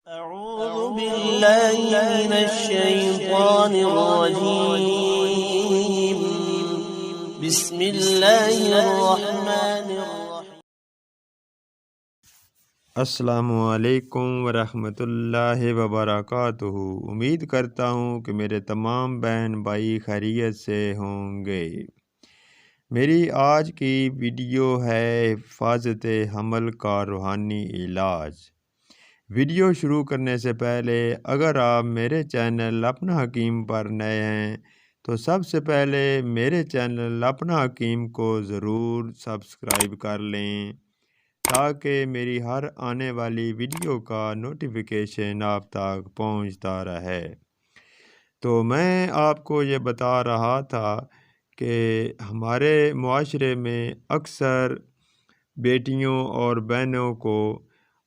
أعوذ بالله من الشيطان الرجيم بسم الله الرحمن الرحيم السلام علیکم ورحمۃ اللہ وبرکاتہ۔ امید کرتا ہوں کہ میرے تمام بہن بھائی خیریت سے ہوں گے۔ میری آج کی ویڈیو ہے حفاظت حمل کا روحانی علاج۔ ویڈیو شروع کرنے سے پہلے اگر آپ میرے چینل اپنا حکیم پر نئے ہیں تو سب سے پہلے میرے چینل اپنا حکیم کو ضرور سبسکرائب کر لیں تاکہ میری ہر آنے والی ویڈیو کا نوٹیفیکیشن آپ تک پہنچتا رہے۔ تو میں آپ کو یہ بتا رہا تھا کہ ہمارے معاشرے میں اکثر بیٹیوں اور بہنوں کو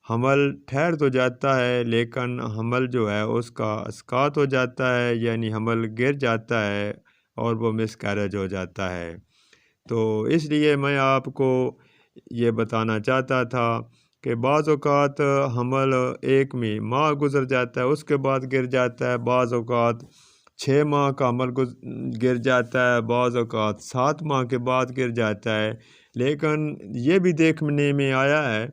حمل ٹھہر تو جاتا ہے، لیکن حمل جو ہے اس کا اسقاط ہو جاتا ہے، یعنی حمل گر جاتا ہے اور وہ مس کیریج ہو جاتا ہے۔ تو اس لیے میں آپ کو یہ بتانا چاہتا تھا کہ بعض اوقات حمل ایک ماہ گزر جاتا ہے، اس کے بعد گر جاتا ہے، بعض اوقات 6 ماہ کا حمل گر جاتا ہے، بعض اوقات 7 ماہ کے بعد گر جاتا ہے۔ لیکن یہ بھی دیکھنے میں آیا ہے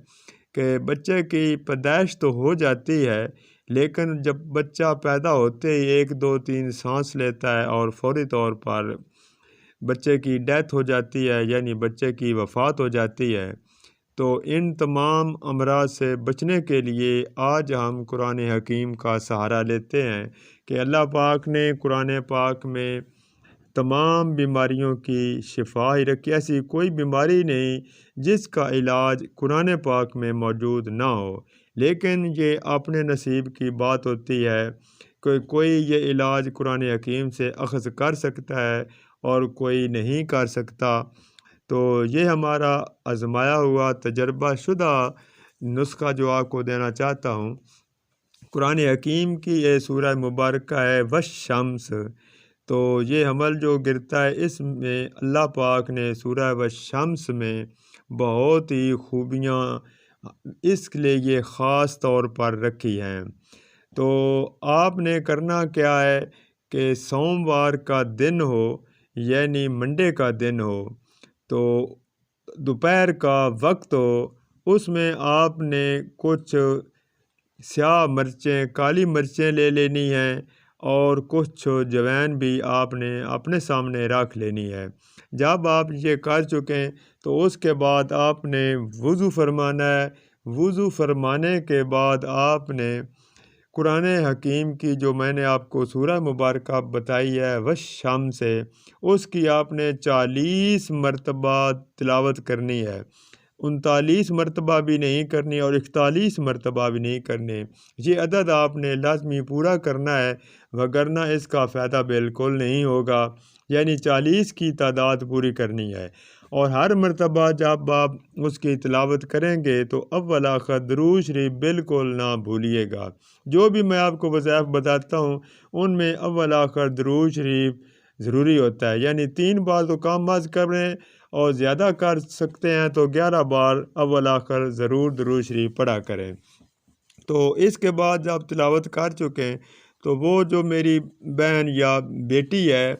کہ بچے کی پیدائش تو ہو جاتی ہے، لیکن جب بچہ پیدا ہوتے ہی 1 2 3 سانس لیتا ہے اور فوری طور پر بچے کی ڈیتھ ہو جاتی ہے، یعنی بچے کی وفات ہو جاتی ہے۔ تو ان تمام امراض سے بچنے کے لیے آج ہم قرآن حکیم کا سہارا لیتے ہیں کہ اللہ پاک نے قرآن پاک میں تمام بیماریوں کی شفا ہی رکھی۔ ایسی کوئی بیماری نہیں جس کا علاج قرآن پاک میں موجود نہ ہو، لیکن یہ اپنے نصیب کی بات ہوتی ہے کہ کوئی یہ علاج قرآن حکیم سے اخذ کر سکتا ہے اور کوئی نہیں کر سکتا۔ تو یہ ہمارا آزمایا ہوا تجربہ شدہ نسخہ جو آپ کو دینا چاہتا ہوں۔ قرآن حکیم کی یہ سورہ مبارکہ ہے والشمس۔ تو یہ حمل جو گرتا ہے اس میں اللہ پاک نے سورہ والشمس میں بہت ہی خوبیاں اس لیے یہ خاص طور پر رکھی ہیں۔ تو آپ نے کرنا کیا ہے کہ سوموار کا دن ہو، یعنی منڈے کا دن ہو، تو دوپہر کا وقت ہو، اس میں آپ نے کچھ سیاہ مرچیں، کالی مرچیں لے لینی ہیں اور کچھ جوین بھی آپ نے اپنے سامنے رکھ لینی ہے۔ جب آپ یہ کر چکیں تو اس کے بعد آپ نے وضو فرمانا ہے۔ وضو فرمانے کے بعد آپ نے قرآن حکیم کی جو میں نے آپ کو سورہ مبارکہ بتائی ہے والشمس سے، اس کی آپ نے 40 مرتبہ تلاوت کرنی ہے۔ 39 مرتبہ بھی نہیں کرنی اور 41 مرتبہ بھی نہیں کرنے۔ یہ عدد آپ نے لازمی پورا کرنا ہے، وگرنہ اس کا فائدہ بالکل نہیں ہوگا، یعنی 40 کی تعداد پوری کرنی ہے۔ اور ہر مرتبہ جب آپ اس کی تلاوت کریں گے تو اول آخر درود شریف بالکل نہ بھولیے گا۔ جو بھی میں آپ کو وظائف بتاتا ہوں ان میں اول آخر درود شریف ضروری ہوتا ہے، یعنی 3 بار تو کم از کریں اور زیادہ کر سکتے ہیں تو 11 بار اول آخر ضرور درود شریف پڑھا کریں۔ تو اس کے بعد جب تلاوت کر چکیں تو وہ جو میری بہن یا بیٹی ہے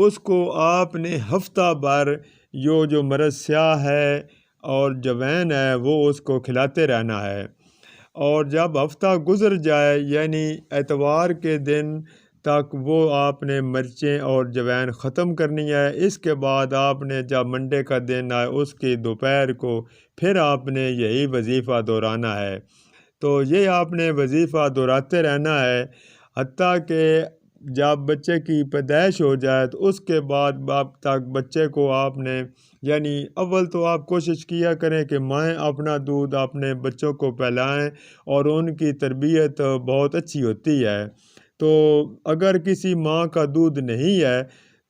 اس کو آپ نے ہفتہ بھر جو مرض سیاہ ہے اور جوین ہے وہ اس کو کھلاتے رہنا ہے، اور جب ہفتہ گزر جائے یعنی اتوار کے دن تک وہ آپ نے مرچیں اور جوین ختم کرنی ہے۔ اس کے بعد آپ نے جب منڈے کا دن آئے اس کی دوپہر کو پھر آپ نے یہی وظیفہ دہرانا ہے۔ تو یہ آپ نے وظیفہ دہراتے رہنا ہے حتیٰ کہ جب بچے کی پیدائش ہو جائے تو اس کے بعد اب تک بچے کو آپ نے، یعنی اول تو آپ کوشش کیا کریں کہ مائیں اپنا دودھ اپنے بچوں کو پلائیں اور ان کی تربیت بہت اچھی ہوتی ہے۔ تو اگر کسی ماں کا دودھ نہیں ہے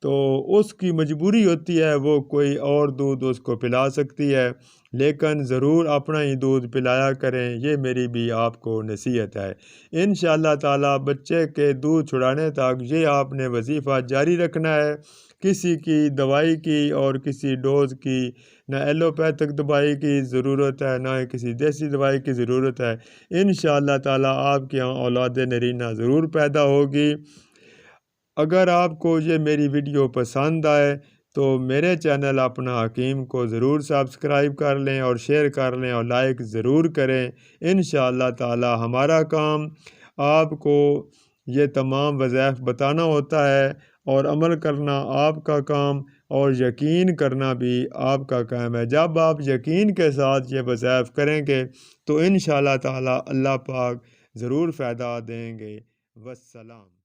تو اس کی مجبوری ہوتی ہے وہ کوئی اور دودھ اس کو پلا سکتی ہے، لیکن ضرور اپنا ہی دودھ پلایا کریں، یہ میری بھی آپ کو نصیحت ہے۔ انشاءاللہ تعالی بچے کے دودھ چھڑانے تک یہ آپ نے وظیفہ جاری رکھنا ہے۔ کسی کی دوائی کی اور کسی ڈوز کی نہ ایلوپیتھک دوائی کی ضرورت ہے، نہ کسی دیسی دوائی کی ضرورت ہے۔ انشاءاللہ تعالی آپ کے یہاں اولاد نرینہ ضرور پیدا ہوگی۔ اگر آپ کو یہ میری ویڈیو پسند آئے تو میرے چینل اپنا حکیم کو ضرور سبسکرائب کر لیں اور شیئر کر لیں اور لائک ضرور کریں۔ انشاءاللہ تعالی ہمارا کام آپ کو یہ تمام وظائف بتانا ہوتا ہے اور عمل کرنا آپ کا کام اور یقین کرنا بھی آپ کا کام ہے۔ جب آپ یقین کے ساتھ یہ وظائف کریں گے تو انشاءاللہ تعالی اللہ پاک ضرور فائدہ دیں گے۔ والسلام۔